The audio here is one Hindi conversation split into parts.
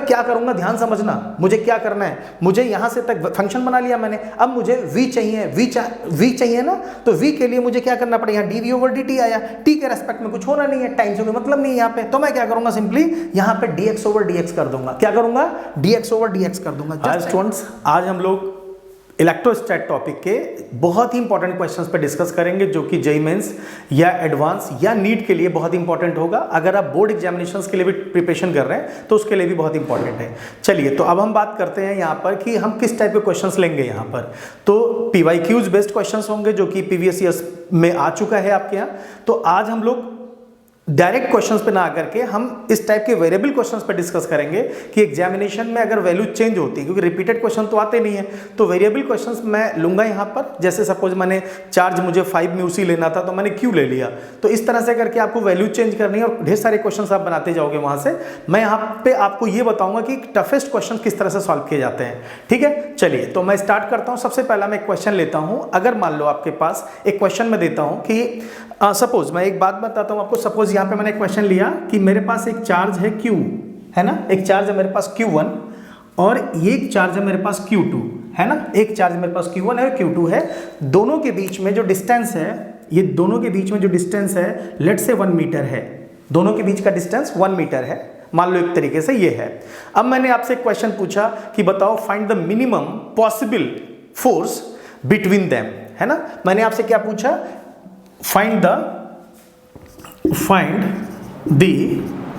क्या करूंगा, ध्यान समझना, मुझे क्या करना है, मुझे यहां से तक फंक्शन बना लिया मैंने, अब मुझे v चाहिए, v चाहिए ना, तो v के लिए मुझे क्या करना पड़ेगा, dv ओवर dt आया, t के रेस्पेक्ट में कुछ होना नहीं है, टाइम से कोई मतलब नहीं है यहाँ पे, तो मैं क्या करूंगा, सिंपली यहाँ पे dx ओवर dx कर दूंगा, क्या करूंगा, dx ओवर dx कर दूंगा। स्टूडेंट्स, आज हम लोग इलेक्ट्रोस्टैट टॉपिक के बहुत ही इंपॉर्टेंट क्वेश्चंस पे डिस्कस करेंगे, जो कि जेईई मेंस या एडवांस या नीट के लिए बहुत इंपॉर्टेंट होगा। अगर आप बोर्ड एग्जामिनेशंस के लिए भी प्रिपरेशन कर रहे हैं तो उसके लिए भी बहुत इंपॉर्टेंट है। चलिए, तो अब हम बात करते हैं यहाँ पर कि हम किस टाइप के क्वेश्चंस लेंगे यहाँ पर। तो पीवाईक्यूज बेस्ड क्वेश्चंस होंगे, जो कि प्रीवियस ईयर्स में आ चुका है आपके यहाँ। तो आज हम लोग डायरेक्ट क्वेश्चंस पे ना आकर के हम इस टाइप के वेरिएबल क्वेश्चंस पे डिस्कस करेंगे कि एग्जामिनेशन में अगर वैल्यू चेंज होती है, क्योंकि रिपीटेड क्वेश्चन तो आते नहीं है, तो वेरिएबल क्वेश्चंस मैं लूंगा यहाँ पर। जैसे सपोज मैंने चार्ज मुझे 5 म्यूसी लेना था, तो मैंने क्यू ले लिया, तो इस तरह से करके आपको वैल्यू चेंज करनी है और ढेर सारे क्वेश्चन आप बनाते जाओगे वहां से। मैं यहाँ पे आपको ये बताऊंगा कि टफेस्ट क्वेश्चन किस तरह से सॉल्व किए जाते हैं, ठीक है। चलिए, तो मैं स्टार्ट करता हूँ। सबसे पहला मैं एक क्वेश्चन लेता हूँ। अगर मान लो आपके पास एक क्वेश्चन मैं देता हूँ कि सपोज मैं एक बात बताता हूँ आपको। सपोज यहाँ पे मैंने क्वेश्चन लिया कि मेरे पास एक चार्ज है Q, है ना, एक चार्ज है मेरे पास Q1 और ये एक चार्ज है मेरे पास Q2, है ना, एक चार्ज मेरे पास Q1 है, Q2 है। दोनों के बीच में जो डिस्टेंस है, ये दोनों के बीच में जो डिस्टेंस है, लेट से 1 मीटर है। दोनों के बीच का डिस्टेंस 1 मीटर है, मान लो एक तरीके से ये है। अब मैंने आपसे एक क्वेश्चन पूछा कि बताओ find the minimum possible force between them, है ना। मैंने आपसे क्या पूछा, find the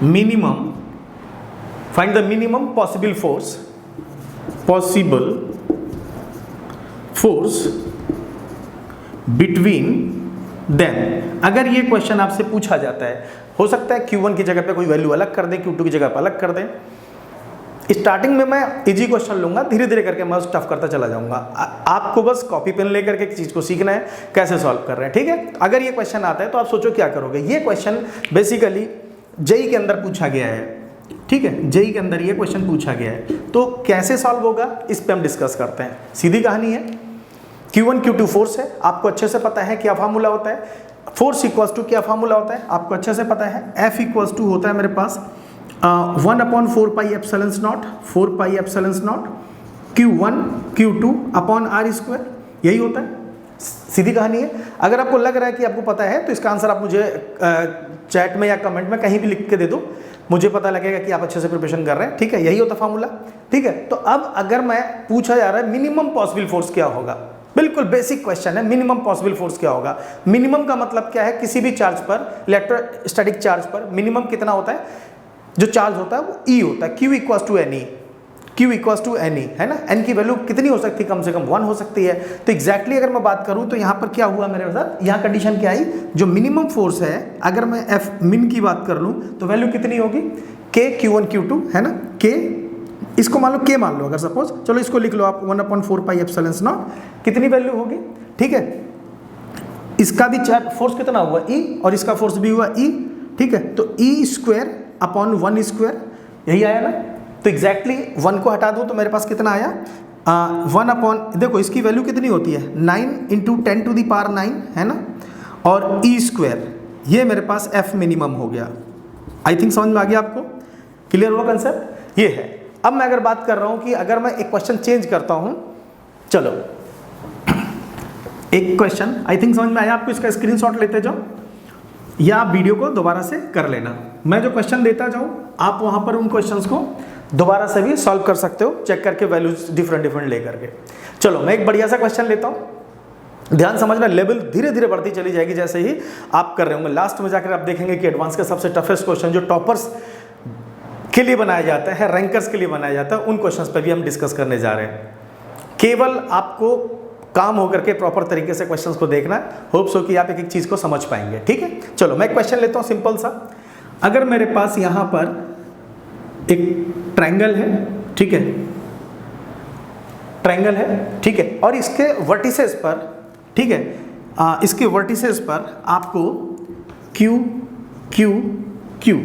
minimum possible force between them। अगर ये क्वेश्चन आपसे पूछा जाता है, हो सकता है Q1 की जगह पे कोई वैल्यू अलग कर दे, Q2 की जगह पे अलग कर दे। स्टार्टिंग में मैं इजी क्वेश्चन लूंगा, धीरे धीरे करके मैं उस टफ करता चला जाऊंगा। आपको बस कॉपी पेन लेकर के चीज को सीखना है, कैसे सॉल्व कर रहे हैं, ठीक है। अगर ये क्वेश्चन आता है तो आप सोचो क्या करोगे। ये क्वेश्चन बेसिकली जेईई के अंदर पूछा गया है, ठीक है, जेईई के अंदर ये क्वेश्चन पूछा गया है। तो कैसे सॉल्व होगा इस पे हम डिस्कस करते हैं। सीधी कहानी है, Q1 Q2 फोर्स है, आपको अच्छे से पता है क्या फार्मूला होता है। फोर्स इक्वल्स टू क्या फार्मूला होता है, आपको अच्छे से पता है। F इक्वल्स टू होता है मेरे पास 1/4 pi epsilon not, 4 pi epsilon not Q1 Q2 upon R square, यही होता है। सीधी कहानी है। अगर आपको लग रहा है कि आपको पता है तो इसका आंसर आप मुझे चैट में या कमेंट में कहीं भी लिख के दे दो, मुझे पता लगेगा कि आप अच्छे से प्रिपरेशन कर रहे हैं, ठीक है। यही होता फार्मूला, ठीक है। तो अब अगर मैं पूछा जा रहा है मिनिमम पॉसिबल फोर्स क्या होगा, बिल्कुल बेसिक क्वेश्चन है, मिनिमम पॉसिबल फोर्स क्या होगा। मिनिमम का मतलब क्या है, किसी भी चार्ज पर, इलेक्ट्रोस्टैटिक चार्ज पर मिनिमम कितना होता है, जो चार्ज होता है वो E होता है, Q equals to n e, Q equals to n e, है ना। n की वैल्यू कितनी हो सकती है, कम से कम 1 हो सकती है। तो एग्जैक्टली अगर मैं बात करूं तो यहाँ पर क्या हुआ मेरे साथ, यहाँ कंडीशन क्या आई, जो मिनिमम फोर्स है, अगर मैं F min की बात कर लूँ तो वैल्यू कितनी होगी, K Q1 Q2, है ना। K इसको मान लो K मान लो, अगर सपोज, चलो इसको लिख लो आप 1/4 पाई एप्सिलॉन नॉट, कितनी वैल्यू होगी, ठीक है। इसका भी फोर्स कितना हुआ E, और इसका फोर्स भी हुआ E, ठीक है। तो E स्क्वायर अपॉन 1 स्क्वायर, यही आया ना। तो एग्जैक्टली 1 को हटा दो तो मेरे पास कितना आया, 1 अपॉन, देखो इसकी वैल्यू कितनी होती है 9 × 10⁹, है ना, और E स्क्वायर, ये मेरे पास F मिनिमम हो गया। आई थिंक समझ में आ गया आपको, क्लियर हुआ कंसेप्ट, ये है। अब मैं अगर बात कर रहा हूं कि अगर मैं एक क्वेश्चन चेंज करता हूं, चलो एक क्वेश्चन, आई थिंक समझ में आया आपको, इसका स्क्रीनशॉट लेते जाओ या आप वीडियो को दोबारा से कर लेना। मैं जो क्वेश्चन देता जाऊं आप वहां पर उन क्वेश्चंस को दोबारा से भी सॉल्व कर सकते हो, चेक करके वैल्यूज डिफरेंट ले करके। चलो मैं एक बढ़िया सा क्वेश्चन लेता हूं, ध्यान समझना, लेवल धीरे धीरे बढ़ती चली जाएगी जैसे ही आप कर रहे होंगे। लास्ट में जाकर आप देखेंगे कि एडवांस का सबसे टफेस्ट क्वेश्चन जो टॉपर्स के लिए बनाया जाता है, रैंकर्स के लिए बनाया जाता है, उन क्वेश्चंस पर भी हम डिस्कस करने जा रहे हैं। केवल आपको काम होकर के प्रॉपर तरीके से क्वेश्चंस को देखना है, होप सो कि आप एक एक चीज को समझ पाएंगे, ठीक है। चलो मैं क्वेश्चन लेता हूं सिंपल सा। अगर मेरे पास यहां पर एक ट्रायंगल है, ठीक है, ट्रायंगल है, ठीक है, और इसके वर्टिसेस पर, ठीक है, इसके वर्टिसेस पर आपको Q Q Q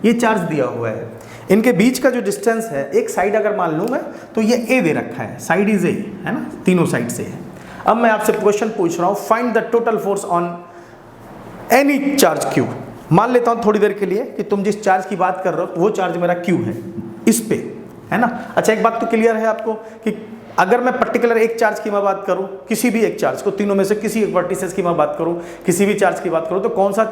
ये चार्ज दिया हुआ है। इनके बीच का जो डिस्टेंस है, एक साइड अगर मान लूँ मैं तो ये A दे रखा है, साइड इज A, है ना, तीनों साइड से है। अब मैं आपसे क्वेश्चन पूछ रहा हूँ, find the total force on any charge Q। मान लेता हूँ थोड़ी देर के लिए कि तुम जिस चार्ज की बात कर रहे हो वो चार्ज मेरा Q है, इस पे है ना। अच्छा एक बात तो क्लियर है आपको कि अगर मैं पर्टिकुलर एक चार्ज की मैं बात करूं, किसी भी एक चार्ज को, तीनों में से किसी एक वर्टिसेस की मैं बात करूं, किसी भी चार्ज की बात करूं, तो कौन सा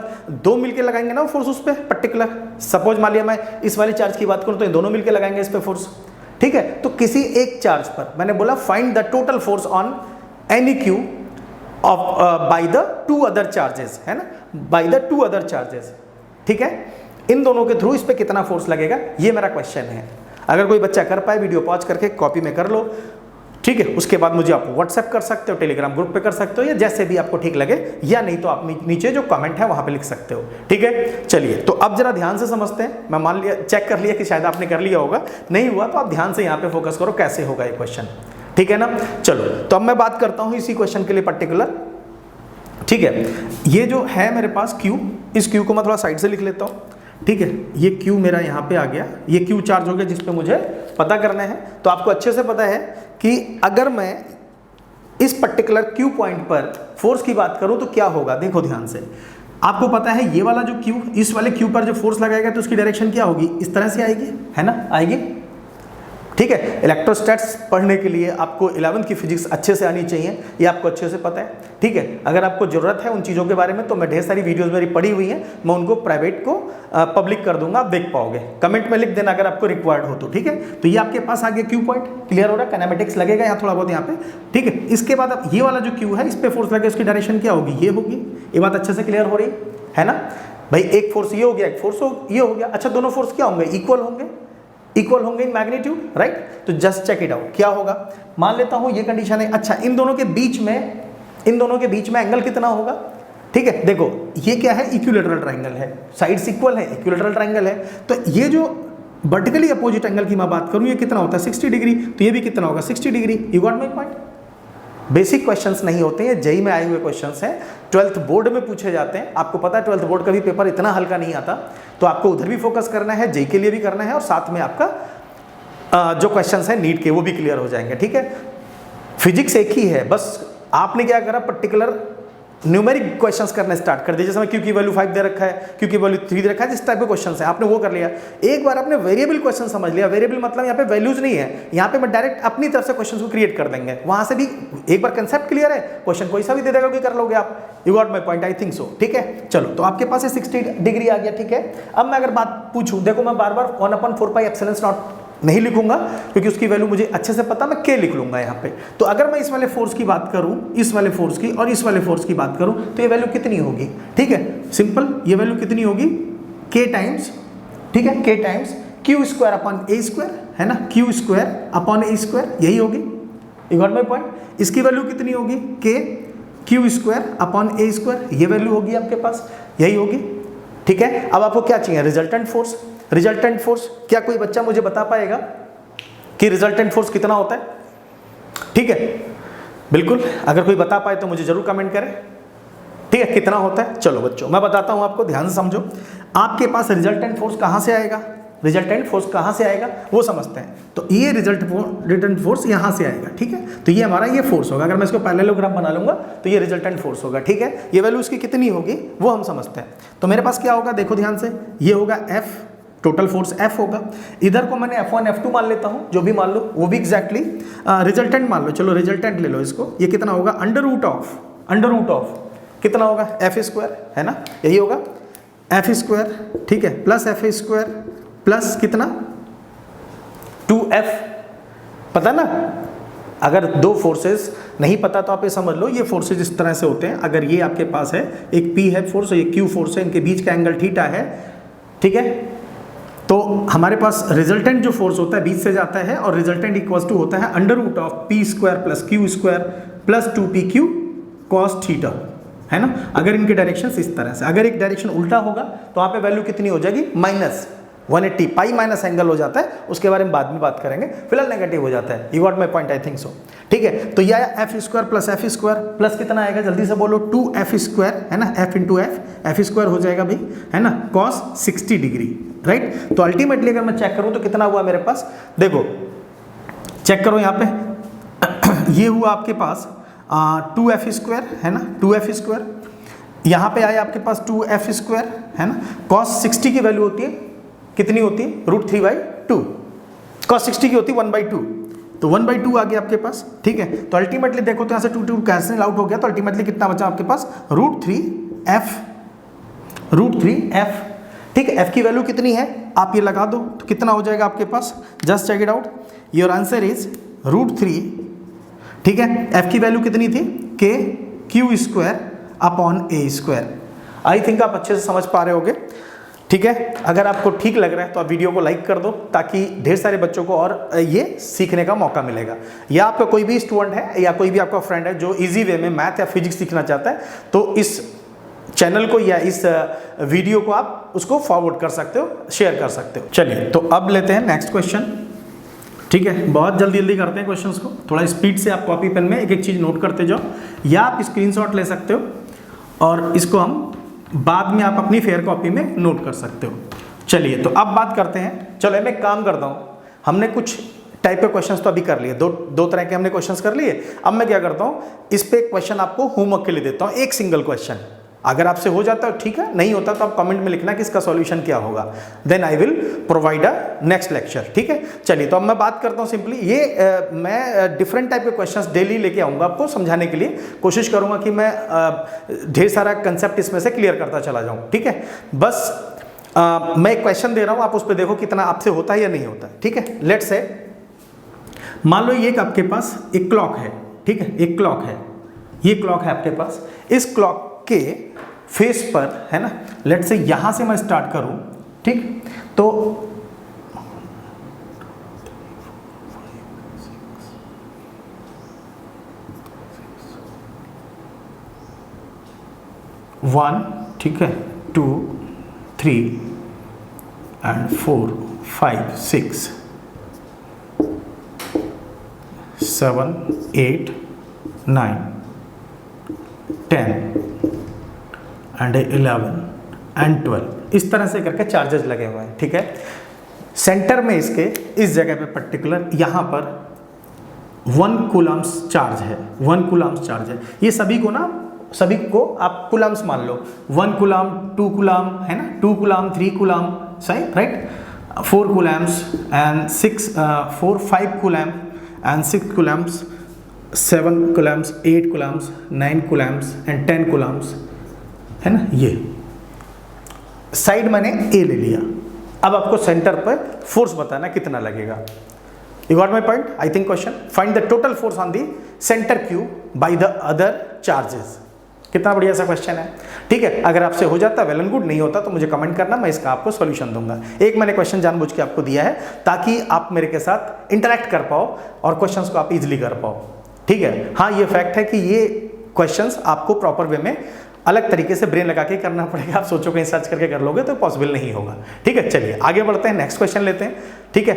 दो मिलके लगाएंगे ना फोर्स उस पर पर्टिकुलर। सपोज मान लिया मैं इस वाली चार्ज की बात करूं तो ये दोनों मिलके लगाएंगे इस पे फोर्स, ठीक है। तो किसी एक चार्ज पर मैंने बोला find the total force on any Q of by the two other charges, है ना, by the two other charges, ठीक है। इन दोनों के थ्रू इस पे कितना फोर्स लगेगा, ये मेरा क्वेश्चन है। अगर कोई बच्चा कर पाए वीडियो पॉज करके कॉपी में कर लो, ठीक है। उसके बाद मुझे आप व्हाट्सएप कर सकते हो, टेलीग्राम ग्रुप पे कर सकते हो, या जैसे भी आपको ठीक लगे, या नहीं तो आप नीचे जो कमेंट है वहां पे लिख सकते हो, ठीक है। चलिए तो अब जरा ध्यान से समझते हैं। मैं मान लिया चेक कर लिया कि शायद आपने कर लिया होगा, नहीं हुआ तो आप ध्यान से यहाँ पे फोकस करो कैसे होगा ये क्वेश्चन, ठीक है ना। चलो तो अब मैं बात करता हूँ इसी क्वेश्चन के लिए पर्टिकुलर, ठीक है। ये जो है मेरे पास Q, इस Q को मैं थोड़ा साइड से लिख लेता हूँ, ठीक है। ये Q मेरा यहाँ पे आ गया, ये Q चार्ज हो गया जिस पे मुझे पता करना है। तो आपको अच्छे से पता है कि अगर मैं इस पर्टिकुलर Q पॉइंट पर फोर्स की बात करूं तो क्या होगा, देखो ध्यान से। आपको पता है ये वाला जो Q, इस वाले Q पर जो फोर्स लगाएगा तो उसकी डायरेक्शन क्या होगी, इस तरह से आएगी, है ना, आएगी, ठीक है। इलेक्ट्रोस्टैट्स पढ़ने के लिए आपको 11वीं की फिजिक्स अच्छे से आनी चाहिए, ये आपको अच्छे से पता है, ठीक है। अगर आपको ज़रूरत है उन चीज़ों के बारे में तो मैं ढेर सारी वीडियोस मेरी पड़ी हुई हैं, मैं उनको प्राइवेट को पब्लिक कर दूंगा, आप देख पाओगे। कमेंट में लिख देना अगर आपको रिक्वायर्ड हो तो, ठीक है। तो ये आपके पास आ गया Q पॉइंट, क्लियर हो रहा है, काइनेमेटिक्स लगेगा यहाँ थोड़ा बहुत यहाँ पे, ठीक है। इसके बाद अब ये वाला जो Q है इस पर फोर्स लगेगा, उसकी डायरेक्शन क्या होगी, ये होगी। ये बात अच्छे से क्लियर हो रही है ना भाई। एक फोर्स ये हो गया, एक फोर्स ये हो गया। अच्छा दोनों फोर्स क्या होंगे, इक्वल होंगे, इक्वल होंगे इन मैग्नीट्यूड, राइट। तो जस्ट चेक इट आउट, क्या होगा, मान लेता हूं ये कंडीशन है। अच्छा इन दोनों के बीच में एंगल कितना होगा, ठीक है। देखो ये क्या है, इक्विलैटरल ट्रायंगल है, साइड्स इक्वल है, इक्विलैटरल ट्रायंगल है। तो ये जो वर्टिकली अपोजिट एंगल की मैं बात करूं ये कितना होता है 60 डिग्री, तो ये भी कितना होगा 60 degree. You got my point. Basic questions नहीं होते हैं, जेई में आए हुए क्वेश्चंस हैं, 12th बोर्ड में पूछे जाते हैं। आपको पता है 12th बोर्ड का भी पेपर इतना हल्का नहीं आता, तो आपको उधर भी फोकस करना है, जेई के लिए भी करना है, और साथ में आपका जो क्वेश्चंस है नीट के वो भी क्लियर हो जाएंगे, ठीक है। फिजिक्स एक ही है, बस आपने क्या करा, पर्टिकुलर न्यूमेरिक क्वेश्चंस करने स्टार्ट कर दिए। जैसे मैं Q की वैल्यू 5 दे रखा है, Q की वैल्यू 3 दे रखा है, जिस टाइप के क्वेश्चंस है आपने वो कर लिया। एक बार आपने वेरिएबल क्वेश्चन समझ लिया, वेरिएबल मतलब यहाँ पे वैल्यूज नहीं है, यहाँ पे मैं डायरेक्ट अपनी तरफ से क्वेश्चन को क्रिएट कर देंगे, वहां से भी एक बार कंसेप्ट क्लियर है, क्वेश्चन कोई सा भी दे देगा कि कर लोगे आप। You got my point, I think so, ठीक है। चलो तो आपके पास 60 डिग्री आ गया, ठीक है। अब मैं अगर बात पूछूं, देखो मैं बार बार 1/4πε0 नहीं लिखूंगा क्योंकि उसकी वैल्यू मुझे अच्छे से पता, मैं K लिख लूंगा यहाँ पे। तो अगर मैं इस वाले फोर्स की बात करूं, इस वाले फोर्स की और इस वाले फोर्स की बात करूं, तो ये वैल्यू कितनी होगी, ठीक है, सिंपल। ये वैल्यू कितनी होगी, K टाइम्स, ठीक है, K times Q² upon A², है ना, Q² अपॉन A², यही होगी। You got my point. इसकी वैल्यू कितनी होगी, K Q² अपॉन A², ये वैल्यू होगी आपके पास, यही होगी, ठीक है। अब आपको क्या चाहिए, रिजल्टेंट फोर्स। रिजल्टेंट फोर्स क्या कोई बच्चा मुझे बता पाएगा कि रिजल्टेंट फोर्स कितना होता है, ठीक है, बिल्कुल। अगर कोई बता पाए तो मुझे जरूर कमेंट करें, ठीक है, कितना होता है। चलो बच्चों मैं बताता हूं आपको, ध्यान से समझो। आपके पास रिजल्टेंट फोर्स कहां से आएगा, रिजल्टेंट फोर्स कहां से आएगा वो समझते हैं। तो ये रिजल्टेंट फोर्स यहां से आएगा, ठीक है। तो ये हमारा ये फोर्स होगा, अगर मैं इसको पैरेललोग्राफ बना लूंगा तो ये रिजल्टेंट फोर्स होगा, ठीक है। ये वैल्यू इसकी कितनी होगी वो हम समझते हैं। तो मेरे पास क्या होगा, देखो ध्यान से, ये होगा F, टोटल फोर्स F होगा। इधर को मैंने F1 F2 मान लेता हूं, जो भी मान लो वो भी एग्जैक्टली रिजल्टेंट मान लो। चलो रिजल्टेंट ले लो इसको, ये कितना होगा, अंडर रूट ऑफ कितना होगा F², है ना, यही होगा F², ठीक है, प्लस F² प्लस कितना 2F, पता ना। अगर दो फोर्सेस नहीं पता तो आप ये समझ लो, ये फोर्सेस इस तरह से होते हैं। अगर ये आपके पास है, एक P है फोर्स और ये Q फोर्स है, इनके बीच का एंगल थीटा है, ठीक है। तो हमारे पास रिजल्टेंट जो फोर्स होता है बीच से जाता है, और रिजल्टेंट इक्वल टू होता है under root of P² plus Q² plus 2PQ cos theta, है ना। अगर इनके डायरेक्शन इस तरह से, अगर एक डायरेक्शन उल्टा होगा तो वहाँ पे वैल्यू कितनी हो जाएगी, -180, पाई माइनस एंगल हो जाता है, उसके बारे में बाद में बात करेंगे, फिलहाल नेगेटिव हो जाता है। You got my point, I think so, ठीक है। तो ये आया F² प्लस F² प्लस कितना आएगा, जल्दी से बोलो, 2F², है ना, F इंटू F² हो जाएगा भाई, है ना, cos 60 डिग्री, राइट। तो अल्टीमेटली अगर मैं चेक करूं तो कितना हुआ मेरे पास, देखो चेक करो यहाँ पे ये हुआ आपके पास 2F², है ना, 2F², यहाँ पे आया आपके पास 2F², है ना। cos 60 की वैल्यू होती है कितनी होती है, √3/2, cos 60 की होती है 1/2, तो 1/2 आ गया आपके पास, ठीक है। तो अल्टीमेटली देखो तो यहाँ से 2 कैंसिल आउट हो गया, तो अल्टीमेटली कितना बचा आपके पास, √3f, ठीक है। f की वैल्यू कितनी है आप ये लगा दो, तो कितना हो जाएगा आपके पास, just check it out, your answer is √3, ठीक है। f की वैल्यू कितनी थी, kq² आई थिंक आप अच्छे से समझ पा रहे होगे, ठीक है। अगर आपको ठीक लग रहा है तो आप वीडियो को लाइक कर दो, ताकि ढेर सारे बच्चों को और ये सीखने का मौका मिलेगा। या आपका कोई भी स्टूडेंट है या कोई भी आपका फ्रेंड है जो इजी वे में मैथ या फिजिक्स सीखना चाहता है, तो इस चैनल को या इस वीडियो को आप उसको फॉरवर्ड कर सकते हो, शेयर कर सकते हो। चलिए तो अब लेते हैं नेक्स्ट क्वेश्चन, ठीक है। बहुत जल्दी जल्दी करते हैं क्वेश्चंस को, थोड़ा स्पीड से आप कॉपी पेन में एक एक चीज़ नोट करते जाओ, या आप स्क्रीनशॉट ले सकते हो और इसको हम बाद में आप अपनी फेयर कॉपी में नोट कर सकते हो। चलिए तो अब बात करते हैं, चलो मैं एक काम करता हूँ, हमने कुछ टाइप के क्वेश्चंस तो अभी कर लिए, दो तरह के हमने क्वेश्चंस कर लिए। अब मैं क्या करता हूँ, इस पे एक क्वेश्चन आपको होमवर्क के लिए देता हूँ, एक सिंगल क्वेश्चन। अगर आपसे हो जाता है ठीक है, नहीं होता तो आप कमेंट में लिखना कि इसका सॉल्यूशन क्या होगा, then I will provide a next lecture, ठीक है। चलिए तो अब मैं बात करता हूँ सिंपली, ये मैं डिफरेंट टाइप के क्वेश्चंस डेली लेके आऊँगा आपको समझाने के लिए, कोशिश करूँगा कि मैं ढेर सारा कंसेप्ट इसमें से क्लियर करता चला जाऊँ, ठीक है। बस मैं एक क्वेश्चन दे रहा हूँ, आप उस पर देखो कितना आपसे होता है या नहीं होता है, ठीक है। लेट्स से मान लो ये आपके पास एक क्लॉक है, ठीक है, एक क्लॉक है, ये क्लॉक है आपके पास, इस क्लॉक के फेस पर है ना, लेट्स से यहां से मैं स्टार्ट करूं, ठीक, तो वन, ठीक है, 2, 3 एंड 4, 5, 6, 7, 8, 9, 10 एंड 11 एंड 12, इस तरह से करके चार्जेस लगे हुए हैं, ठीक है। सेंटर में इसके इस जगह पे पर्टिकुलर यहाँ पर 1 कूलम्स चार्ज है, 1 कूलम्स चार्ज है। ये सभी को आप कूलम्स मान लो, 1 कूलम, 2 कूलम है ना, 2 कूलम, 3 कूलम, सही right, 4 coulombs and 5 coulomb and 6 Coulomb's, 7 Coulomb's, 8 Coulomb's, 9 Coulomb's and 10 Coulomb's, है ना। ये साइड मैंने ए ले लिया, अब आपको सेंटर पर फोर्स बताना कितना लगेगा। You got my point, I think question, find the total force on the centre Q by the other charges. कितना बढ़िया सा क्वेश्चन है, ठीक है। अगर आपसे हो जाता वेल एंड गुड, नहीं होता तो मुझे कमेंट करना, मैं इसका आपको सॉल्यूशन दूंगा। एक मैंने क्वेश्चन जानबूझ के आपको दिया है ताकि आप मेरे के साथ इंटरेक्ट कर पाओ और क्वेश्चंस को आप इजीली कर पाओ, ठीक है। हाँ ये फैक्ट है कि ये क्वेश्चंस आपको प्रॉपर वे में अलग तरीके से ब्रेन लगा के करना पड़ेगा, आप सोचो कहीं सर्च करके कर लोगे तो पॉसिबल नहीं होगा, ठीक है। चलिए आगे बढ़ते हैं, नेक्स्ट क्वेश्चन लेते हैं, ठीक है।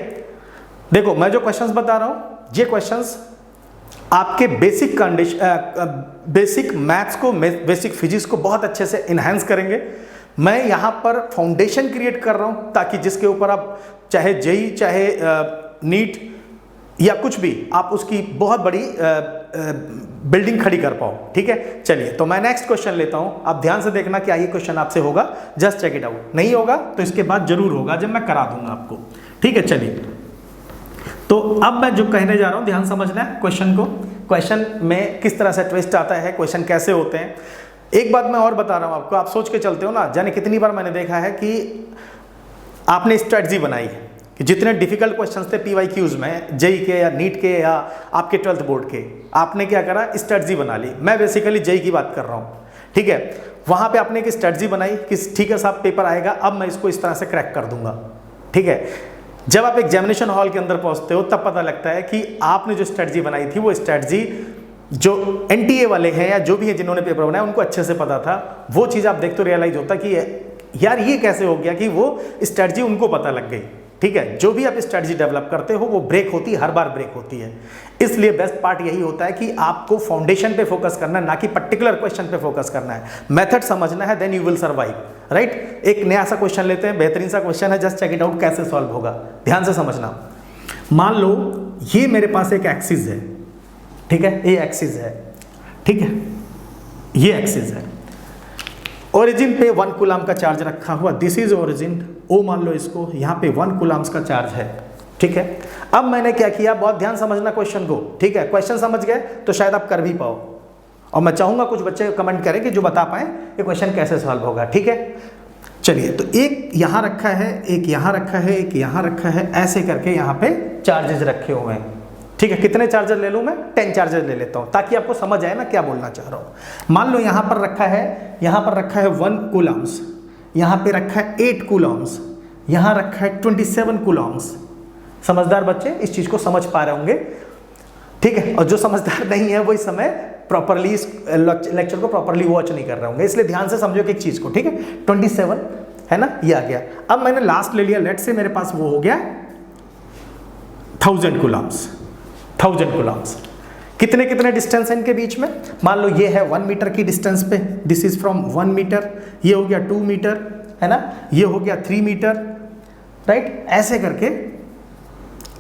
देखो मैं जो क्वेश्चंस बता रहा हूँ, ये क्वेश्चंस आपके बेसिक मैथ्स को, बेसिक फिजिक्स को बहुत अच्छे से इन्हांस करेंगे। मैं यहाँ पर फाउंडेशन क्रिएट कर रहा हूँ ताकि जिसके ऊपर आप चाहे जेई, चाहे नीट या कुछ भी, आप उसकी बहुत बड़ी बिल्डिंग खड़ी कर पाओ, ठीक है। चलिए तो मैं नेक्स्ट क्वेश्चन लेता हूँ, आप ध्यान से देखना कि ये क्वेश्चन आपसे होगा, जस्ट चेक इट आउट। नहीं होगा तो इसके बाद जरूर होगा जब मैं करा दूंगा आपको, ठीक है। चलिए तो अब मैं जो कहने जा रहा हूँ ध्यान समझना है क्वेश्चन को, क्वेश्चन में किस तरह से ट्विस्ट आता है, क्वेश्चन कैसे होते हैं। एक बात मैं और बता रहा हूँ आपको, आप सोच के चलते हो ना, जाने कितनी बार मैंने देखा है कि आपने स्ट्रेटजी बनाई है कि जितने डिफिकल्ट क्वेश्चंस थे PYQs में, जेई के या नीट के या आपके 12th बोर्ड के, आपने क्या करा, स्ट्रेटजी बना ली। मैं बेसिकली जेई की बात कर रहा हूँ, ठीक है। वहाँ पे आपने एक स्ट्रेटजी बनाई कि ठीक है साहब पेपर आएगा, अब मैं इसको इस तरह से क्रैक कर दूंगा, ठीक है। जब आप एग्जामिनेशन हॉल के अंदर पहुँचते हो तब पता लगता है कि आपने जो स्ट्रेटजी बनाई थी वो स्ट्रेटजी जो NTA वाले हैं या जो भी है जिन्होंने पेपर बनाया उनको अच्छे से पता था। वो चीज़ आप देखते हो रियलाइज होता कि यार ये कैसे हो गया कि वो स्ट्रेटजी उनको पता लग गई, ठीक है। जो भी आप स्ट्रेटजी डेवलप करते हो वो ब्रेक होती है, हर बार ब्रेक होती है। इसलिए बेस्ट पार्ट यही होता है कि आपको फाउंडेशन पे फोकस करना है, ना कि पर्टिकुलर क्वेश्चन पे फोकस करना है। मेथड समझना है, then you will survive, right. एक नया सा क्वेश्चन लेते हैं, बेहतरीन सा क्वेश्चन है, जस्ट चेक इट आउट कैसे सॉल्व होगा, ध्यान से समझना। मान लो ये मेरे पास एक एक्सिस है, ठीक है, ये एक्सिस है, ठीक है, ये एक्सिस है। ओरिजिन पे 1 कूलम का चार्ज रखा हुआ, दिस इज ओरिजिन, ओ मान लो इसको, यहाँ पे 1 कूलम्स का चार्ज है, ठीक है। अब मैंने क्या किया, बहुत ध्यान समझना क्वेश्चन को, ठीक है। क्वेश्चन समझ गए तो शायद आप कर भी पाओ, और मैं चाहूंगा कुछ बच्चे कमेंट करें कि जो बता पाए ये क्वेश्चन कैसे सॉल्व होगा, ठीक है। चलिए, तो एक यहाँ रखा है, एक यहाँ रखा है, एक यहाँ रखा है, ऐसे करके यहाँ पे चार्जेस रखे हुए हैं, ठीक है। कितने चार्जर ले लूँ मैं? 10 चार्जर ले लेता हूँ, ताकि आपको समझ आए ना क्या बोलना चाह रहा हूँ। मान लो यहाँ पर रखा है, यहाँ पर रखा है 1 कूलम्स, यहाँ पे रखा है 8 कूलम्स, यहाँ रखा है 27 कूलम्स। समझदार बच्चे इस चीज़ को समझ पा रहे होंगे, ठीक है। और जो समझदार नहीं है वो इस समय प्रॉपरली इस लेक्चर को प्रॉपरली वॉच नहीं कर रहे होंगे, इसलिए ध्यान से समझो एक चीज़ को, ठीक है। 27 है ना, ये आ गया। अब मैंने लास्ट ले लिया, लेट से मेरे पास वो हो गया 1000 कूलम्स। 1000 कूलम्स कितने कितने डिस्टेंस है इनके बीच में? मान लो ये है 1 मीटर की डिस्टेंस पे, दिस इज फ्रॉम 1 मीटर, ये हो गया 2 मीटर, है ना, ये हो गया 3 मीटर, राइट।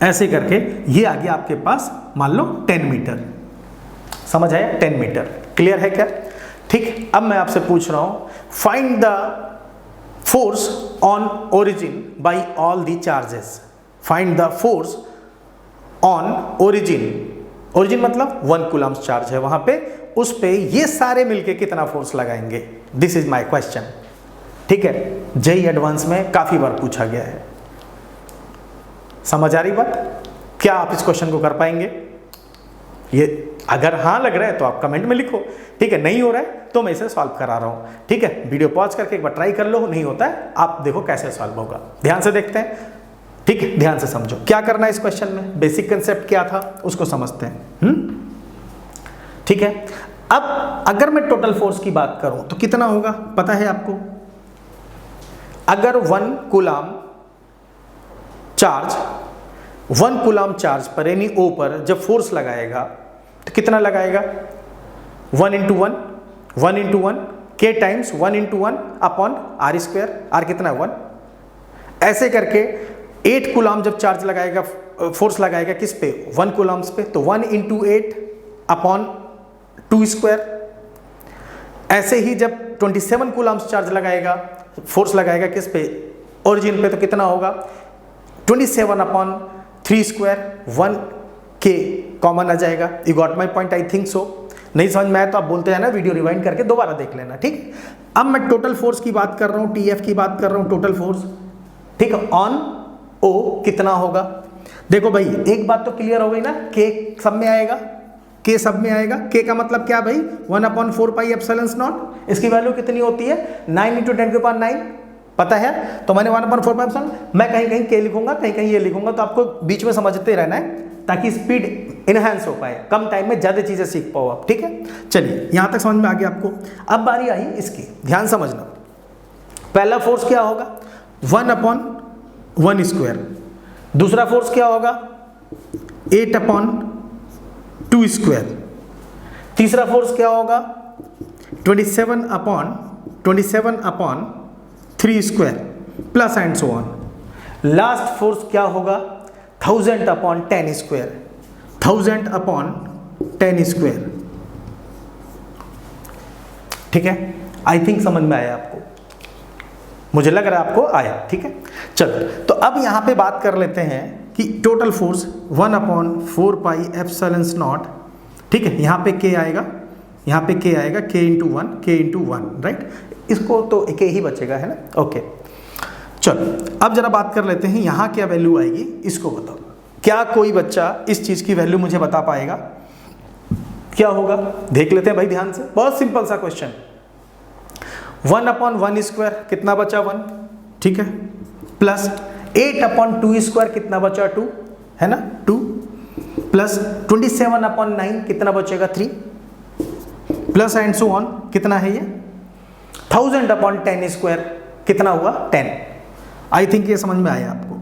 ऐसे करके ये आ गया आपके पास मान लो 10 मीटर। समझ आया? 10 मीटर। क्लियर है क्या? ठीक। अब मैं आपसे पूछ रहा हूं, find the force on origin by all the charges. Find the force on origin. Origin मतलब 1 कूलम्स चार्ज है वहां पे, उस पे ये सारे मिलके कितना फोर्स लगाएंगे? दिस इज माय क्वेश्चन, ठीक है। जेईई एडवांस में काफी बार पूछा गया है। समझ आ रही बात? क्या आप इस क्वेश्चन को कर पाएंगे? ये अगर हाँ लग रहा है तो आप कमेंट में लिखो, ठीक है। नहीं हो रहा है तो मैं इसे सॉल्व करा रहा हूं, ठीक है। वीडियो पॉज करके एक बार ट्राई कर लो, नहीं होता है आप देखो कैसे सॉल्व होगा। ध्यान से देखते हैं, ठीक है। ध्यान से समझो क्या करना है इस क्वेश्चन में, बेसिक कंसेप्ट क्या था उसको समझते हैं, ठीक है। अब अगर मैं टोटल फोर्स की बात करूं तो कितना होगा पता है आपको? अगर 1 कूलम चार्ज 1 कूलम चार्ज पर यानी ओ पर जब फोर्स लगाएगा तो कितना लगाएगा? 1 इंटू 1, 1 इंटू 1 के times 1 into 1 upon R square. R कितना है? 1। ऐसे करके 8 कूलम जब चार्ज लगाएगा, फोर्स लगाएगा किस पे? 1 कूलम्स पे, तो 1 इंटू 8 अपॉन 2 स्क्वायर। ऐसे ही जब 27 कूलम्स चार्ज लगाएगा, फोर्स लगाएगा किस पे? ओरिजिन पे, तो कितना होगा? 27 अपॉन 3 स्क्वायर, 1 के कॉमन आ जाएगा। You got my point? I think so. नहीं समझ में आया तो आप बोलते हैं ना, वीडियो रिवाइंड करके दोबारा देख लेना, ठीक। अब मैं टोटल फोर्स की बात कर रहा हूं, टीएफ की बात कर रहा हूं, टोटल फोर्स, ठीक है। ऑन ओ कितना होगा? देखो भाई एक बात तो क्लियर हो गई ना, के सब में आएगा, के सब में आएगा। के का मतलब क्या भाई? 1/4 पाई एप्सिलॉन नॉट। इसकी वैल्यू कितनी होती है? 9 × 10⁹ पता है। तो मैंने 1/4 पाई एप्सिलॉन, मैं कहीं कहीं के लिखूंगा, कहीं कहीं ये लिखूंगा, तो आपको बीच में समझते रहना है ताकि स्पीड इनहेंस हो पाए, कम टाइम में ज्यादा चीजें सीख पाओ आप, ठीक है। चलिए यहां तक समझ में आ गया आपको। अब बारी आई इसकी, ध्यान समझना। पहला फोर्स क्या होगा? 1/1 स्क्वायर। दूसरा फोर्स क्या होगा? 8/2 स्क्वायर। तीसरा फोर्स क्या होगा? 27/3 square plus and so on. Last force क्या होगा? 1000/10 स्क्वायर। 1000/10 स्क्वायर, ठीक है। आई थिंक समझ में आया आपको, मुझे लग रहा है आपको आया, ठीक है। चलो तो अब यहां पे बात कर लेते हैं कि total force 1/4 pi epsilon not, ठीक है। यहां पे के आएगा, यहां पे के आएगा, के इंटू 1, के इंटू 1, राइट। इसको तो के ही बचेगा, है ना, ओके। चलो अब जरा बात कर लेते हैं यहां क्या वैल्यू आएगी, इसको बताओ। क्या कोई बच्चा इस चीज की वैल्यू मुझे बता पाएगा? क्या होगा देख लेते हैं भाई ध्यान से, बहुत सिंपल सा क्वेश्चन। 1/1 स्क्वायर कितना बचा? 1, ठीक है, प्लस 8/2 स्क्वायर कितना बचा? 2, है ना, 2, प्लस 27/9 कितना बचेगा? 3, प्लस एंड सो ऑन कितना है ये? 1000/10 स्क्वायर कितना हुआ? 10। आई थिंक ये समझ में आया आपको,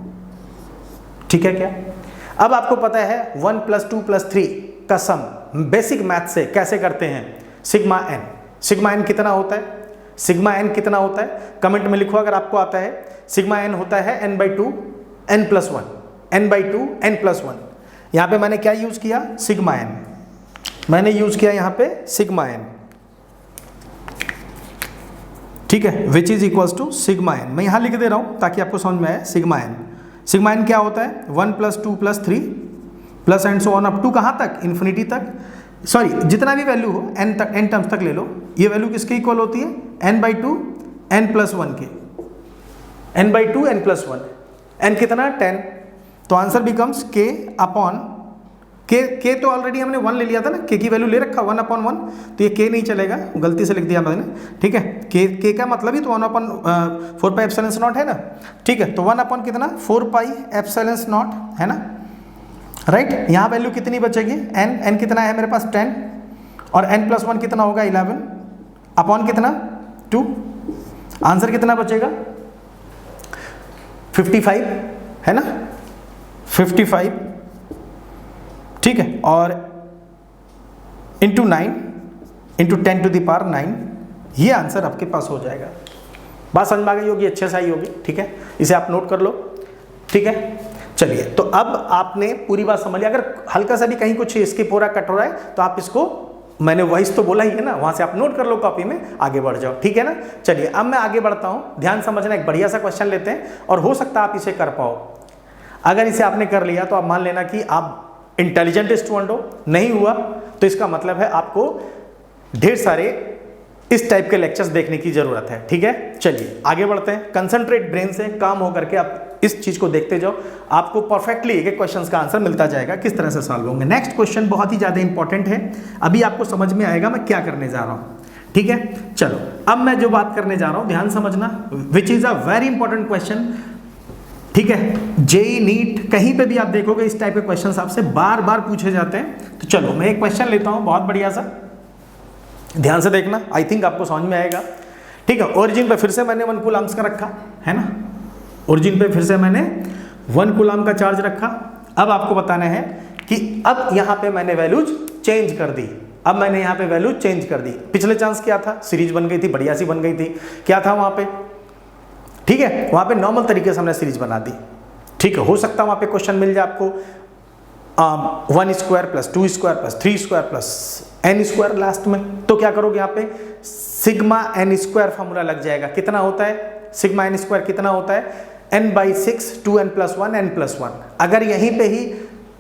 ठीक है क्या? अब आपको पता है 1 + 2 + 3 का सम बेसिक मैथ से कैसे करते हैं? Sigma N. सिग्मा एन कितना होता है? सिग्मा एन कितना होता है? कमेंट में लिखो अगर आपको आता है। सिग्मा एन होता है n/2 n+1, n/2 n+1। यहां पे मैंने क्या यूज किया? Sigma N. मैंने यूज किया यहां पे सिग्मा एन, ठीक है, which is equals to sigma N. मैं यहां लिख दे रहा हूं ताकि आपको समझ में आए। सिग्मा एन, सिग्मा एन क्या होता है 1 + 2 + 3 plus and so on up to कहाँ तक, इन्फिनिटी तक। सॉरी, जितना भी वैल्यू हो n तक, n टर्म्स तक ले लो। ये वैल्यू किसके इक्वल होती है, n/2 n+1 के, n/2 n+1, n कितना 10। तो answer becomes k upon k तो ऑलरेडी हमने 1 ले लिया था ना, k की वैल्यू ले रखा 1/1, तो ये k नहीं चलेगा, गलती से लिख दिया मैंने, ठीक है। k का मतलब ही तो 1/4πε0 है ना, ठीक है। तो 1 कितना 4πε0 है ना, राइट। यहाँ वैल्यू कितनी बचेगी n कितना है मेरे पास 10, और n+1 कितना होगा 11 अपॉन कितना 2। आंसर कितना बचेगा 55 है ना, 55, ठीक है। और इंटू 9 इंटू 10⁹9, ये आंसर आपके पास हो जाएगा। बात समझ में आ गई होगी, अच्छे से आई होगी, ठीक है। इसे आप नोट कर लो, ठीक है। चलिए, तो अब आपने पूरी बात समझ लिया। अगर हल्का सा भी कहीं कुछ स्किप हो रहा है, कट हो रहा है, तो आप इसको, मैंने वॉइस तो बोला ही है ना, वहां से आप नोट कर लो कॉपी में, आगे बढ़ जाओ, ठीक है ना। चलिए, अब मैं आगे बढ़ता हूं, ध्यान समझना। एक बढ़िया सा क्वेश्चन लेते हैं, और हो सकता है आप इसे कर पाओ। अगर इसे आपने कर लिया तो आप मान लेना कि आप इंटेलिजेंट स्टूडेंट हो। नहीं हुआ तो इसका मतलब है आपको ढेर सारे इस टाइप के लेक्चर्स देखने की जरूरत है, ठीक है। चलिए आगे बढ़ते हैं। कंसंट्रेट ब्रेन से काम हो करके आप इस चीज को देखते जाओ, आपको परफेक्टली एक एक क्वेश्चन का आंसर मिलता जाएगा, किस तरह से सॉल्व होंगे। नेक्स्ट क्वेश्चन बहुत ही ज्यादा इंपॉर्टेंट है, अभी आपको समझ में आएगा मैं क्या करने जा रहा हूं, ठीक है। चलो, अब मैं जो बात करने जा रहा हूं ध्यान समझना, which is a very important question, ठीक है। जेई नीट कहीं पे भी आप देखोगे इस टाइप के क्वेश्चंस आपसे बार बार पूछे जाते हैं। तो चलो मैं एक क्वेश्चन लेता हूं बहुत बढ़िया सा, ध्यान से देखना, आई थिंक आपको समझ में आएगा, ठीक है। ओरिजिन पे फिर से मैंने 1 कूलम्स का रखा है ना, ओरिजिन पे फिर से मैंने 1 कूलम का चार्ज रखा। अब आपको बताना है कि अब यहां पे मैंने वैल्यूज चेंज कर दी, अब मैंने यहां पे वैल्यू चेंज कर दी। पिछले चांस क्या था, सीरीज बन गई थी, बढ़िया सी बन गई थी, क्या था वहां पे, ठीक है। वहां पे नॉर्मल तरीके से हमने सीरीज बना दी, ठीक है। हो सकता है वहां पे क्वेश्चन मिल जाए आपको 1² + 2² + 3² + n² लास्ट में, तो क्या करोगे यहाँ पे सिग्मा n² फॉर्मूला लग जाएगा। कितना होता है सिग्मा n² कितना होता है, n/6 2n+1 n+1। अगर यहीं पे ही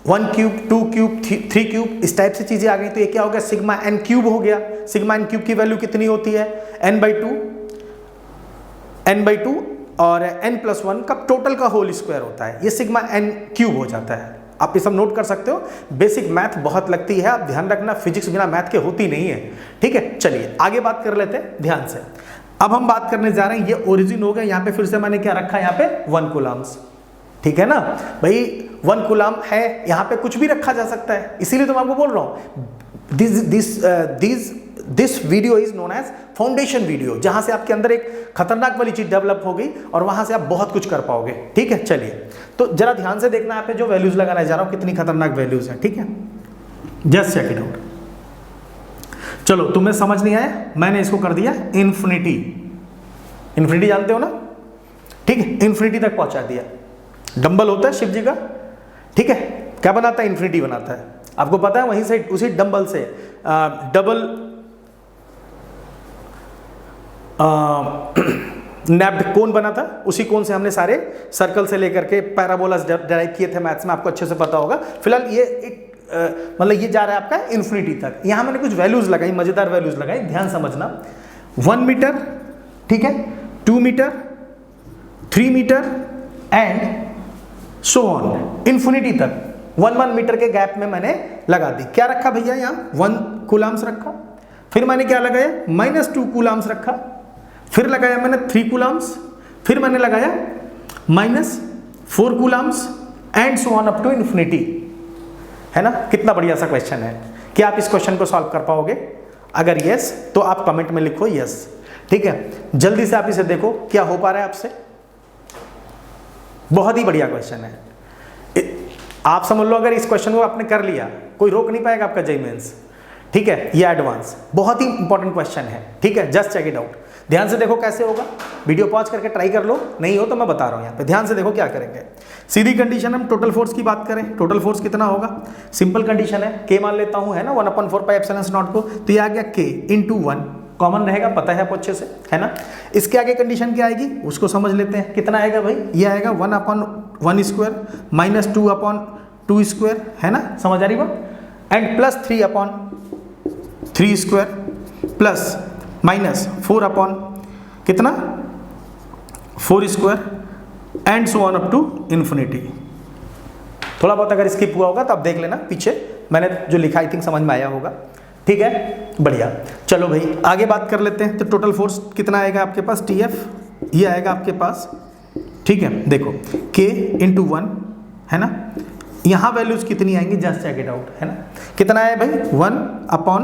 1³ 2³ 3³ इस टाइप से चीजें आ गई तो ये क्या हो गया, सिग्मा n³ हो गया। सिग्मा n³ की वैल्यू कितनी होती है n/2 और n+1 का टोटल का होल स्क्वायर होता है, ये सिग्मा n³ हो जाता है। आप ये सब नोट कर सकते हो, बेसिक मैथ बहुत लगती है, आप ध्यान रखना, फिजिक्स बिना मैथ के होती नहीं है, ठीक है। चलिए आगे बात कर लेते हैं ध्यान से। अब हम बात करने जा रहे हैं, ये ओरिजिन हो गया, यहाँ पे फिर से मैंने क्या रखा है, यहाँ पे 1 कूलम्स, ठीक है ना भाई। 1 कूलम है, यहाँ पे कुछ भी रखा जा सकता है, इसीलिए तो मैं आपको बोल रहा हूँ this video is known as foundation video, जहां से आपके अंदर एक खतरनाक वाली चीज डेवलप हो गई और वहां से आप बहुत कुछ कर पाओगे, ठीक है। चलिए, तो जरा ध्यान से देखना, यहाँ पे जो वैल्यूज लगाने जा रहा हूं कितनी खतरनाक वैल्यूज हैं, ठीक है। Just check it out. चलो, तुम्हें समझ नहीं आया, मैंने इसको कर दिया इन्फिनिटी। इन्फिनिटी जानते हो ना, ठीक है, इन्फिनिटी तक पहुंचा दिया। डंबल होता है शिव जी का, ठीक है, क्या बनाता है, इन्फिनिटी बनाता है। आपको पता है वहीं से उसी डंबल से डबल नैप्ड कोन बना था, उसी कोन से हमने सारे सर्कल से लेकर के पैराबोलास डिराइव किए थे मैथ्स में, आपको अच्छे से पता होगा। फिलहाल ये एक मतलब ये जा रहा है आपका इन्फिनिटी तक। यहां मैंने कुछ वैल्यूज लगाई, मजेदार वैल्यूज लगाई, ध्यान समझना। 1 मीटर, ठीक है, 2 metre, 3 metre and so on infinity तक 1 मीटर के गैप में मैंने लगा दी। क्या रखा भैया, यहाँ 1 कूलम्स रखा, फिर मैंने क्या लगाया -2 कूलम्स रखा, फिर लगाया मैंने 3 कूलम्स, फिर मैंने लगाया -4 coulombs and so on up to infinity, है ना। कितना बढ़िया सा क्वेश्चन है। क्या आप इस क्वेश्चन को सॉल्व कर पाओगे? अगर यस तो आप कमेंट में लिखो यस, ठीक है। जल्दी से आप इसे देखो क्या हो पा रहा है आपसे। बहुत ही बढ़िया क्वेश्चन है, आप समझ लो अगर इस क्वेश्चन को आपने कर लिया कोई रोक नहीं पाएगा आपका जेईई मेंस, ठीक है। ये एडवांस बहुत ही इंपॉर्टेंट क्वेश्चन है, ठीक है। जस्ट चेक इट आउट, ध्यान से देखो कैसे होगा। वीडियो पॉज करके ट्राई कर लो, नहीं हो तो मैं बता रहा हूं यहाँ पे, ध्यान से देखो क्या करेंगे। सीधी कंडीशन, हम टोटल फोर्स की बात करें, टोटल फोर्स कितना होगा, सिंपल कंडीशन है, के मान लेता हूं, है ना, 1/4πε0 को, तो ये आ गया k × 1, कॉमन रहेगा, पता है आपको अच्छे से, है ना। इसके आगे कंडीशन क्या आएगी उसको समझ लेते हैं। कितना आएगा भाई, ये आएगा 1/√2 1 स्क्वायर माइनस 2 अपॉन 2 स्क्वायर, है ना, समझ आ रही बात, and plus 3 upon 3 square plus minus 4 upon कितना 4 square and so on up to infinity. थोड़ा बहुत अगर स्किप हुआ होगा तो आप देख लेना, पीछे मैंने जो लिखा आई थिंक समझ में आया होगा। ठीक है, बढ़िया। चलो भाई आगे बात कर लेते हैं। तो टोटल फोर्स कितना आएगा आपके पास, TF ये आएगा आपके पास। ठीक है, देखो K इंटू 1 है ना, यहाँ वैल्यूज कितनी आएंगी, जस्ट चेक इट आउट, है ना, कितना है भाई 1 अपॉन,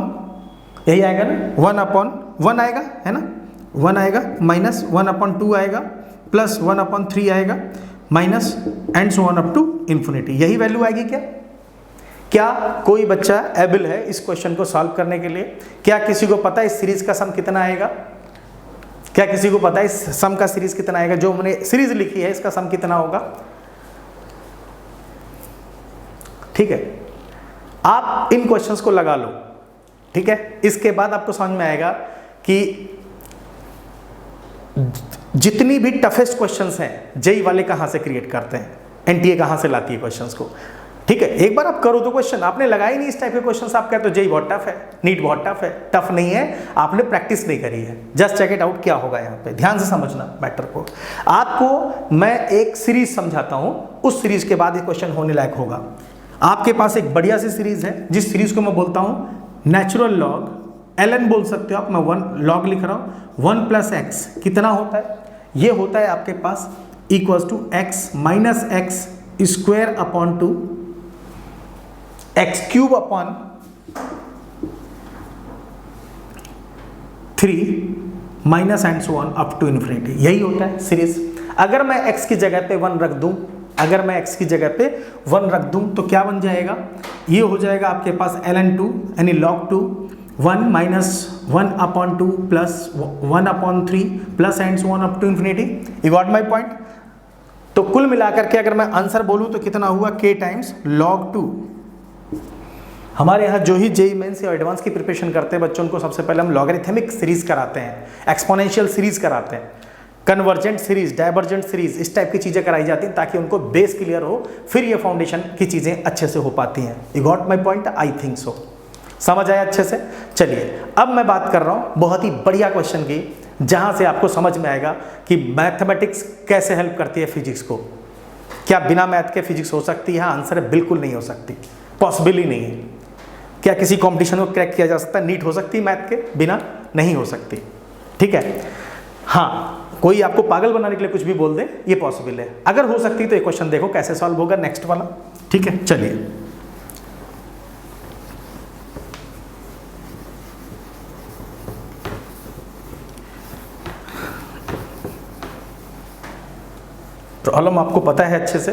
यही आएगा ना 1 अपॉन 1 आएगा, है ना, 1 आएगा माइनस 1 अपॉन 2 आएगा प्लस 1 अपॉन 3 आएगा minus and so on up to infinity. यही वैल्यू आएगी क्या? क्या कोई बच्चा एबल है इस क्वेश्चन को सॉल्व करने के लिए? क्या किसी को पता है इस सीरीज का सम कितना आएगा? क्या किसी को पता है इस सम का सीरीज कितना आएगा? जो मैंने सीरीज लिखी है इसका सम कितना होगा? ठीक है, आप इन क्वेश्चंस को लगा लो। ठीक है, इसके बाद आपको समझ में आएगा कि जितनी भी टफेस्ट क्वेश्चंस हैं जेई वाले कहां से क्रिएट करते हैं, एनटीए कहां से लाती है क्वेश्चंस को। ठीक है, एक बार आप करो तो क्वेश्चन, आपने लगाई नहीं इस टाइप के क्वेश्चंस, आप कहते हो जेई बहुत टफ है, नीट बहुत टफ है। टफ नहीं है, आपने प्रैक्टिस नहीं करी है। जस्ट चेक इट आउट क्या होगा यहाँ पे, ध्यान से समझना मैटर को। आपको मैं एक सीरीज समझाता हूं, उस सीरीज के बाद ये क्वेश्चन होने लायक होगा। आपके पास एक बढ़िया सी सीरीज है, जिस सीरीज को मैं बोलता हूं नेचुरल लॉग, LN बोल सकते हो आप, मैं 1 लॉग लिख रहा हूं, 1 प्लस एक्स कितना होता है, ये होता है आपके पास equals to x minus x square upon 2 x cube upon 3 minus and so on up to infinity. यही होता है सीरीज। अगर मैं x की जगह पे 1 रख दूं, अगर मैं x की जगह पे 1 रख दूं तो क्या बन जाएगा, ये हो जाएगा आपके पास ln2 यानी log 2 1 minus 1 upon 2 plus 1 upon 3 plus and so on up to infinity. You got my point. तो कुल मिलाकर के अगर मैं आंसर बोलूं तो कितना हुआ, k टाइम्स log 2। हमारे यहाँ जो ही जेई मेंस या एडवांस की प्रिपरेशन करते हैं बच्चों, उनको सबसे पहले हम लॉगरिथमिक सीरीज कराते हैं, एक्सपोनेंशियल सीरीज कराते हैं, कन्वर्जेंट सीरीज, डाइवर्जेंट सीरीज, इस टाइप की चीज़ें कराई जाती हैं ताकि उनको बेस क्लियर हो, फिर ये फाउंडेशन की चीज़ें अच्छे से हो पाती हैं। You got my point, I think so, समझ आया अच्छे से। चलिए अब मैं बात कर रहा हूँ बहुत ही बढ़िया क्वेश्चन की, जहाँ से आपको समझ में आएगा कि मैथमेटिक्स कैसे हेल्प करती है फिजिक्स को। क्या बिना मैथ के फिजिक्स हो सकती है? आंसर है बिल्कुल नहीं हो सकती, पॉसिबल ही नहीं है। क्या किसी कंपटीशन को क्रैक किया जा सकता है? नीट हो सकती है मैथ के बिना? नहीं हो सकती। ठीक है, हाँ, कोई आपको पागल बनाने के लिए कुछ भी बोल दे, ये पॉसिबल है। अगर हो सकती तो ये क्वेश्चन देखो कैसे सॉल्व होगा, नेक्स्ट वाला। ठीक है, चलिए प्रॉब्लम आपको पता है अच्छे से।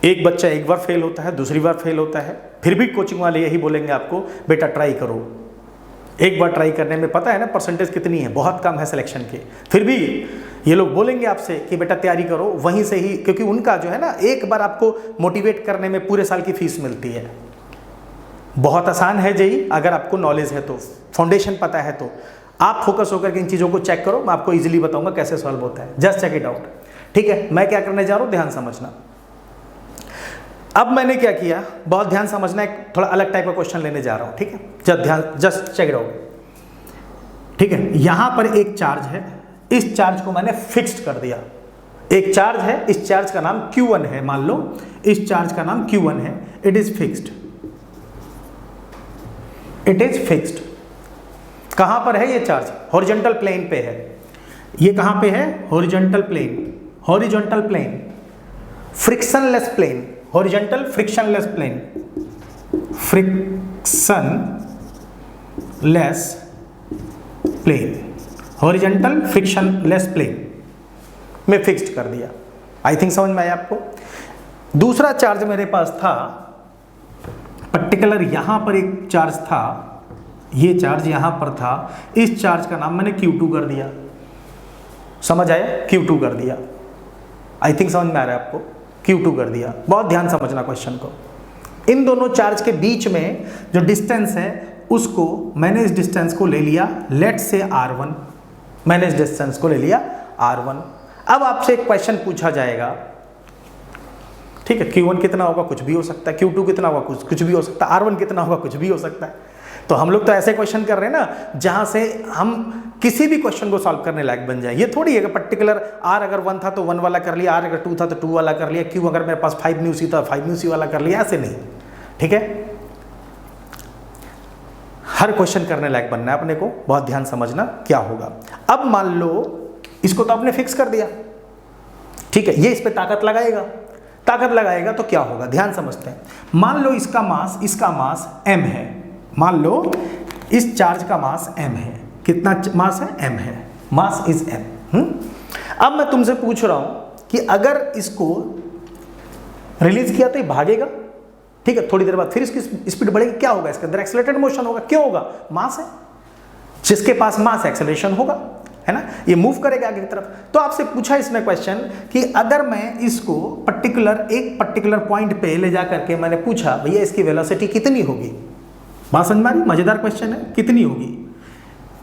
एक बच्चा एक बार फेल होता है, दूसरी बार फेल होता है, फिर भी कोचिंग वाले यही बोलेंगे आपको बेटा ट्राई करो। एक बार ट्राई करने में पता है ना परसेंटेज कितनी है, बहुत कम है सिलेक्शन के, फिर भी ये लोग बोलेंगे आपसे कि बेटा तैयारी करो वहीं से ही, क्योंकि उनका जो है ना एक बार आपको मोटिवेट करने में पूरे साल की फीस मिलती है। बहुत आसान है जेई, अगर आपको नॉलेज है तो, फाउंडेशन पता है तो। आप फोकस होकर के इन चीज़ों को चेक करो, मैं आपको ईजिली बताऊंगा कैसे सॉल्व होता है। Just check it out. ठीक है, मैं क्या करने जा रहा हूँ ध्यान समझना। अब मैंने क्या किया, बहुत ध्यान समझना, एक थोड़ा अलग टाइप का क्वेश्चन लेने जा रहा हूँ। ठीक है, जस्ट चेक इट आउट। ठीक है, यहां पर एक चार्ज है, इस चार्ज को मैंने फिक्स्ड कर दिया। एक चार्ज है, इस चार्ज का नाम Q1 है, मान लो इस चार्ज का नाम Q1 है, it is fixed, it is fixed. कहां पर है ये चार्ज? हॉरिजॉन्टल प्लेन पे है। ये कहां पे है? Horizontal plane, horizontal plane, frictionless plane, horizontal frictionless plane, frictionless plane, horizontal frictionless plane में फिक्स्ड कर दिया। आई थिंक समझ में आया आपको। दूसरा चार्ज मेरे पास था, पर्टिकुलर यहां पर एक चार्ज था, ये चार्ज यहां पर था, इस चार्ज का नाम मैंने Q2 कर दिया। समझ आया? Q2 कर दिया। आई थिंक समझ में आ रहा है आपको, Q2 कर दिया। बहुत ध्यान समझना क्वेश्चन को। इन दोनों चार्ज के बीच में जो डिस्टेंस है उसको मैंने इस डिस्टेंस को ले लिया, लेट से R1, मैंने इस डिस्टेंस को ले लिया R1। अब आपसे एक क्वेश्चन पूछा जाएगा, ठीक है, Q1 कितना होगा, कुछ भी हो सकता है, Q2 कितना होगा, कुछ भी हो सकता है, R1 कितना होगा, कुछ भी हो सकता है। तो हम लोग तो ऐसे क्वेश्चन कर रहे हैं ना जहां से हम किसी भी क्वेश्चन को सॉल्व करने लायक बन जाए। ये थोड़ी है कि पर्टिकुलर R अगर 1 था तो 1 वाला कर लिया, R अगर 2 था तो 2 वाला कर लिया, Q अगर मेरे पास 5 म्यू सी था 5 म्यू सी वाला कर लिया, ऐसे नहीं, ठीक है। हर क्वेश्चन करने लायक बनना है अपने को, बहुत ध्यान समझना क्या होगा। अब मान लो इसको तो आपने फिक्स कर दिया, ठीक है, ये इस पे ताकत लगाएगा तो क्या होगा, ध्यान समझते हैं। मान लो इसका मास m है, मान लो इस चार्ज का मास m है, कितना मास है, m है, मास इज m। अब मैं तुमसे पूछ रहा हूं कि अगर इसको रिलीज किया तो ये भागेगा, ठीक है, थोड़ी देर बाद फिर इसकी स्पीड बढ़ेगी, क्या होगा, इसके अंदर एक्सेलरेटेड मोशन होगा, क्यों होगा, मास है, जिसके पास मास एक्सेलरेशन होगा, है ना, ये मूव करेगा आगे की तरफ। तो आपसे पूछा इसने क्वेश्चन कि अगर मैं इसको एक पर्टिकुलर पॉइंट पे ले जा करके मैंने पूछा भैया इसकी वेलोसिटी कितनी होगी, बात समझ में आ रही, मजेदार क्वेश्चन है, कितनी होगी,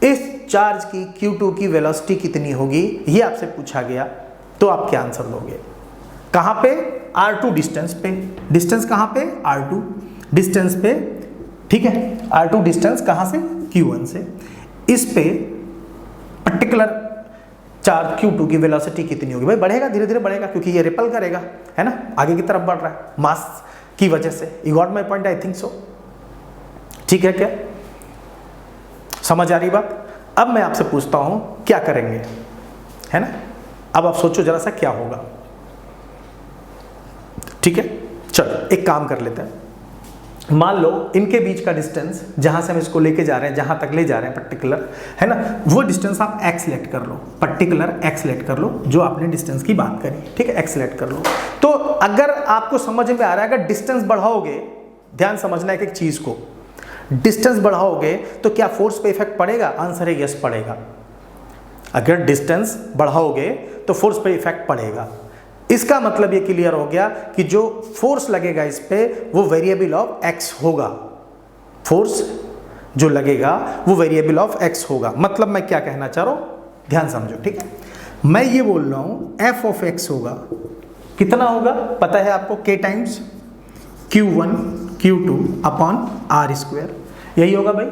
इस चार्ज की Q2 की वेलोसिटी कितनी होगी, ये आपसे पूछा गया, तो आप क्या आंसर दोगे, कहां पे, R2 डिस्टेंस पे, डिस्टेंस कहां पे, R2 डिस्टेंस पे, ठीक है, R2 डिस्टेंस कहां से, Q1 से, इस पे पर्टिकुलर चार्ज Q2 की वेलोसिटी कितनी होगी, भाई बढ़ेगा, धीरे धीरे बढ़ेगा, क्योंकि ये रिपल करेगा, है ना, आगे की तरफ बढ़ रहा है मास की वजह से। You got my point, I think so, ठीक है, क्या समझ आ रही बात। अब मैं आपसे पूछता हूं क्या करेंगे, है ना, अब आप सोचो जरा सा क्या होगा, ठीक है। चलो एक काम कर लेते हैं, मान लो इनके बीच का डिस्टेंस जहां से हम इसको लेके जा रहे हैं, जहां तक ले जा रहे हैं पर्टिकुलर, है ना, वो डिस्टेंस आप x सेलेक्ट कर लो, पर्टिकुलर x सेलेक्ट कर लो, जो आपने डिस्टेंस की बात करी, ठीक है, x सेलेक्ट कर लो। तो अगर आपको समझ में आ रहा है, अगर डिस्टेंस बढ़ाओगे, ध्यान समझना एक चीज को, डिस्टेंस बढ़ाओगे तो क्या फोर्स पे इफेक्ट पड़ेगा, आंसर है यस पड़ेगा। अगर डिस्टेंस बढ़ाओगे तो फोर्स पे इफेक्ट पड़ेगा। इसका मतलब ये क्लियर हो गया कि जो फोर्स लगेगा इस पे वो वेरिएबल ऑफ x होगा, फोर्स जो लगेगा वो वेरिएबल ऑफ x होगा। मतलब मैं क्या कहना चाह रहा हूं, ध्यान समझो, ठीक है, मैं ये बोल रहा हूं f ऑफ x होगा, कितना होगा पता है आपको, k times Q1 Q2 upon R square, यही होगा भाई,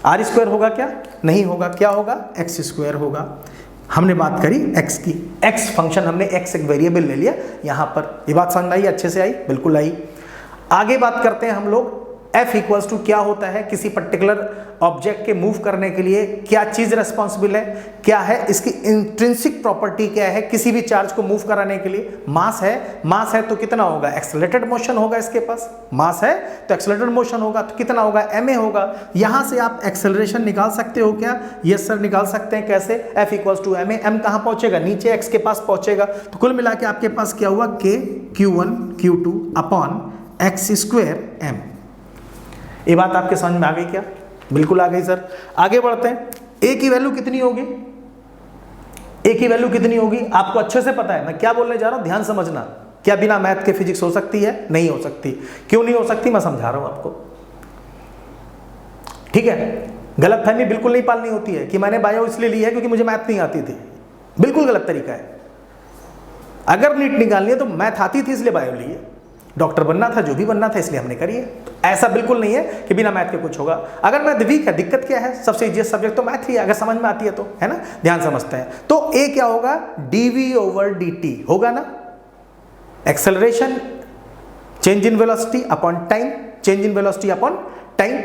R स्क्वायर होगा क्या, नहीं होगा, क्या होगा, x स्क्वायर होगा। हमने बात करी x की, x फंक्शन हमने x एक वेरिएबल ले लिया यहां पर, ये बात समझ में आई, अच्छे से आई, बिल्कुल आई। आगे बात करते हैं हम लोग, F इक्वल्स टू क्या होता है, किसी पर्टिकुलर ऑब्जेक्ट के मूव करने के लिए क्या चीज रेस्पॉन्सिबल है, क्या है इसकी इंट्रिंसिक प्रॉपर्टी, क्या है किसी भी चार्ज को मूव कराने के लिए, मास है, मास है तो कितना होगा, एक्सेलरेटेड मोशन होगा, इसके पास मास है तो एक्सेलरेटेड मोशन होगा, तो कितना होगा, ma होगा। यहां से आप एक्सेलरेशन निकाल सकते हो क्या, यस सर निकाल सकते हैं, कैसे, F equals to ma, m कहां पहुंचेगा, नीचे x के पास पहुंचेगा, तो कुल मिला के आपके पास क्या हुआ, k Q1 Q2 upon x square m। ये बात आपके समझ में आ गई क्या, बिल्कुल आ गई सर। आगे बढ़ते हैं, a की वैल्यू कितनी होगी, a की वैल्यू कितनी होगी आपको अच्छे से पता है मैं क्या बोलने जा रहा हूं, ध्यान समझना। क्या बिना मैथ के फिजिक्स हो सकती है, नहीं हो सकती, क्यों नहीं हो सकती मैं समझा रहा हूं आपको, ठीक है। गलतफहमी बिल्कुल नहीं पालनी होती है कि मैंने बायो इसलिए ली है क्योंकि मुझे मैथ नहीं आती थी, बिल्कुल गलत तरीका है। अगर नीट निकालनी है तो मैथ आती थी इसलिए बायो ली है, डॉक्टर बनना था, जो भी बनना था इसलिए हमने करी है। तो ऐसा बिल्कुल नहीं है कि बिना मैथ के कुछ होगा। अगर मैथ वीक है, दिक्कत क्या है, सबसे इजीएस्ट सब्जेक्ट तो मैथ ही है, अगर समझ में आती है तो, है ना, ध्यान समझते हैं। तो ए क्या होगा, dv ओवर dt होगा ना, acceleration change in velocity upon time, change in velocity upon time,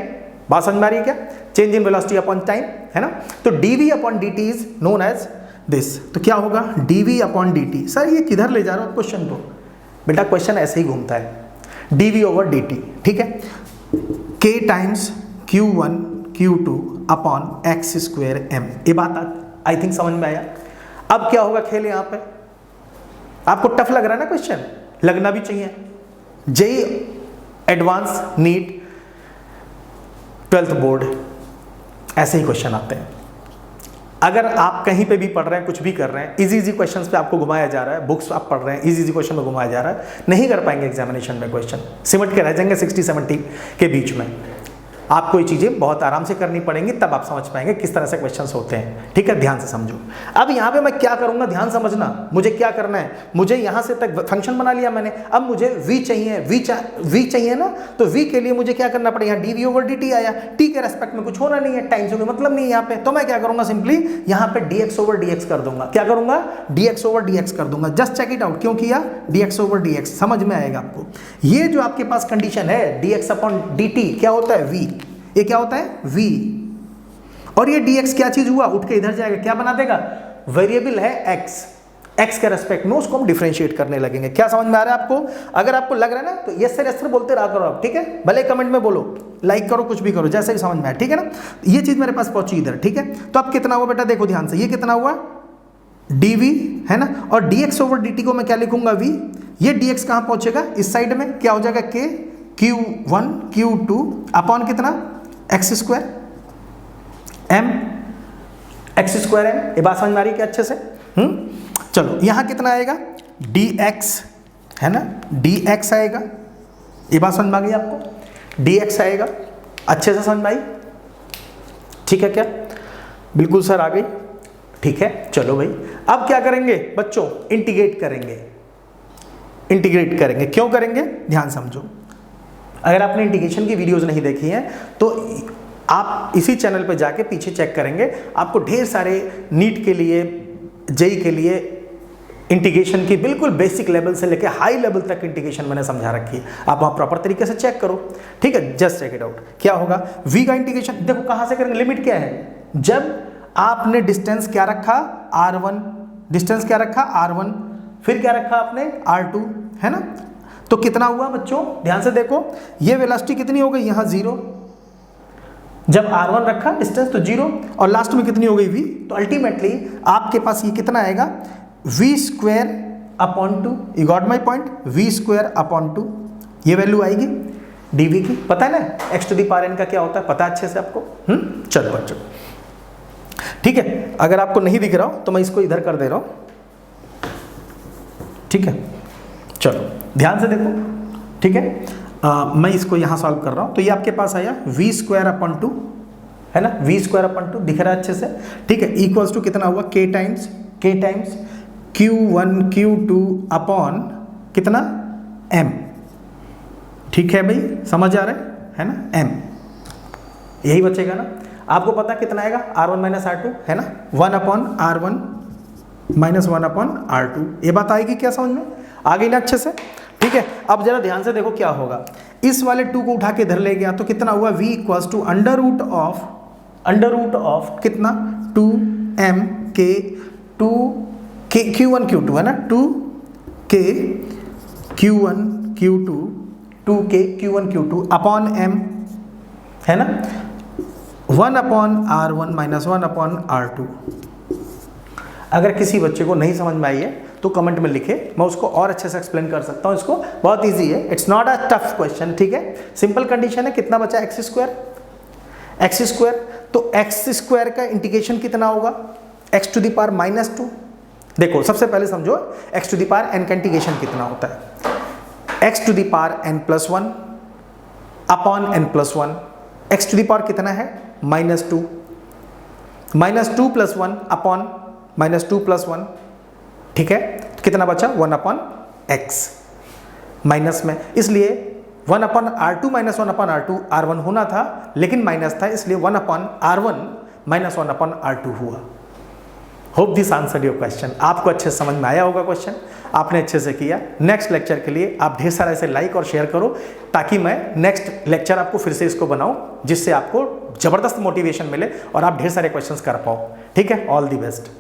बात समझ में आ रही है क्या, change in velocity upon time, है ना। तो dv upon dt is known as this, तो क्या होगा dv अपॉन dt। सर ये किधर ले जा रहा हूं क्वेश्चन को, बेटा क्वेश्चन ऐसे ही घूमता है, dv ओवर dt, ठीक है, k times Q1 Q2 upon x square m। ये बात आई थिंक समझ में आया। अब क्या होगा खेल, यहां पे आपको टफ लग रहा है ना क्वेश्चन, लगना भी चाहिए, JEE advance NEET 12th board ऐसे ही क्वेश्चन आते हैं। अगर आप कहीं पे भी पढ़ रहे हैं, कुछ भी कर रहे हैं, इजी इजी क्वेश्चंस पे आपको घुमाया जा रहा है, बुक्स आप पढ़ रहे हैं, इजी इजी क्वेश्चन में घुमाया जा रहा है, नहीं कर पाएंगे एग्जामिनेशन में, क्वेश्चन सिमट के रह जाएंगे 60-70 के बीच में। आपको ये चीज़ें बहुत आराम से करनी पड़ेंगी, तब आप समझ पाएंगे किस तरह से क्वेश्चंस होते हैं। ठीक है, ध्यान से समझो। अब यहाँ पे मैं क्या करूँगा, ध्यान समझना, मुझे क्या करना है, मुझे यहाँ से तक फंक्शन बना लिया मैंने, अब मुझे v चाहिए, v चाहिए ना, तो v के लिए मुझे क्या करना पड़ेगा, dv ओवर dt आया, t के रेस्पेक्ट में कुछ होना नहीं है, टाइम से कोई मतलब नहीं है यहाँ पे, तो मैं क्या करूँगा, सिंपली यहाँ पे dx ओवर dx कर दूंगा। क्या करूँगा, dx ओवर dx कर दूंगा। जस्ट चेक इट आउट, क्यों किया, dx ओवर dx, समझ में आएगा आपको। ये जो आपके पास कंडीशन है dx अपॉन dt क्या होता है, v, ये क्या होता है, v, और ये dx क्या चीज हुआ, उठ के इधर जाएगा, क्या बना देगा, वेरिएबल है x के रेस्पेक्ट में उसको हम डिफरेंशिएट करने लगेंगे। क्या समझ में आ रहा है आपको? अगर आपको लग रहा है ना तो यस सर यस सर बोलते रहा करो आप, ठीक है, भले कमेंट में बोलो, लाइक करो, कुछ भी करो, जैसे भी समझ में आए, ठीक है ना। ये चीज मेरे पास पहुंची इधर, ठीक है। तो अब कितना हुआ बेटा, देखो ध्यान से, ये कितना हुआ, dv है ना, और dx ओवर dt को मैं क्या लिखूंगा, v, ये dx कहां पहुंचेगा, इस साइड में, क्या हो जाएगा, k q1 q2 अपॉन कितना, x square m, x square m। ये बात समझ में आ रही है क्या अच्छे से? चलो यहाँ कितना आएगा, dx है ना, dx आएगा, ये बात समझ में आ गई आपको, dx आएगा, अच्छे से समझ में आई, ठीक है क्या, बिल्कुल सर आ गई, ठीक है। चलो भाई, अब क्या करेंगे बच्चों, इंटीग्रेट करेंगे, इंटीग्रेट करेंगे, क्यों करेंगे, ध्यान समझो। अगर आपने इंटीग्रेशन की वीडियोस नहीं देखी हैं तो आप इसी चैनल पर जाके पीछे चेक करेंगे, आपको ढेर सारे नीट के लिए, जेई के लिए इंटीग्रेशन की बिल्कुल बेसिक लेवल से लेकर हाई लेवल तक इंटीग्रेशन मैंने समझा रखी है, आप वहाँ प्रॉपर तरीके से चेक करो, ठीक है। जस्ट चेक इट आउट, क्या होगा, v का इंटीग्रेशन देखो कहाँ से करेंगे, लिमिट क्या है, जब आपने डिस्टेंस क्या रखा, r1, डिस्टेंस क्या रखा, r1, फिर क्या रखा आपने, r2, है ना, तो कितना हुआ बच्चों, ध्यान से देखो, ये वेलोसिटी कितनी हो गई, यहाँ 0, जब r1 रखा डिस्टेंस तो 0, और लास्ट में कितनी हो गई v, तो अल्टीमेटली आपके पास ये कितना आएगा, v square upon 2, you got my point, v square upon 2, ये वैल्यू आएगी dv की, पता है ना x to the power n का क्या होता है, पता है अच्छे से आपको। चलो बच्चों, ठीक है, अगर आपको नहीं दिख रहा हो तो मैं इसको इधर कर दे रहा हूं, ठीक है। चलो ध्यान से देखो, ठीक है, मैं इसको यहां सॉल्व कर रहा हूं, तो ये आपके पास आया v स्क्वायर अपॉन 2, है ना, v स्क्वायर अपॉन 2 दिख रहा है अच्छे से, ठीक है, इक्वल्स टू कितना हुआ, k times q1 q2 upon कितना, m, ठीक है भाई, समझ आ रहा है ना, m, यही बचेगा ना। आपको पता कितना आएगा, r1 माइनस r2, है ना, 1 upon r1 minus 1 upon r2, ये बात आएगी क्या, समझ में आ गई ना अच्छे से, ठीक है। अब जरा ध्यान से देखो क्या होगा, इस वाले 2 को उठा के इधर ले गया तो कितना हुआ, v equals to under root of कितना, 2m k 2 k q1 q2, है ना, 2k q1 q2 2k q1 q2 upon m, है ना, 1 upon r1 minus 1 upon r2। अगर किसी बच्चे को नहीं समझ में आई है तो कमेंट में लिखे, मैं उसको और अच्छे से एक्सप्लेन कर सकता हूँ, इसको बहुत इजी है, it's not a tough question, ठीक है। सिंपल कंडीशन है, कितना बचा, एक्स स्क्वायर, तो एक्स स्क्वायर का इंटीग्रेशन कितना होगा, x to the power minus 2। देखो सबसे पहले समझो x to the power n का इंटीग्रेशन कितना होता है, x to the power n plus 1 upon n plus 1, x to the power कितना है, minus 2 plus 1 upon minus 2 plus 1, ठीक है, तो कितना बचा, 1 अपॉन x माइनस में, इसलिए 1 upon r2 minus 1 upon r2 r1 होना था लेकिन माइनस था, इसलिए 1 upon r1 minus 1 upon r2 हुआ। Hope this answer your question, आपको अच्छे से समझ में आया होगा क्वेश्चन, आपने अच्छे से किया। नेक्स्ट लेक्चर के लिए आप ढेर सारा ऐसे लाइक और शेयर करो ताकि मैं नेक्स्ट लेक्चर आपको फिर से इसको बनाऊं, जिससे आपको जबरदस्त मोटिवेशन मिले और आप ढेर सारे क्वेश्चंस कर पाओ, ठीक है। All the best.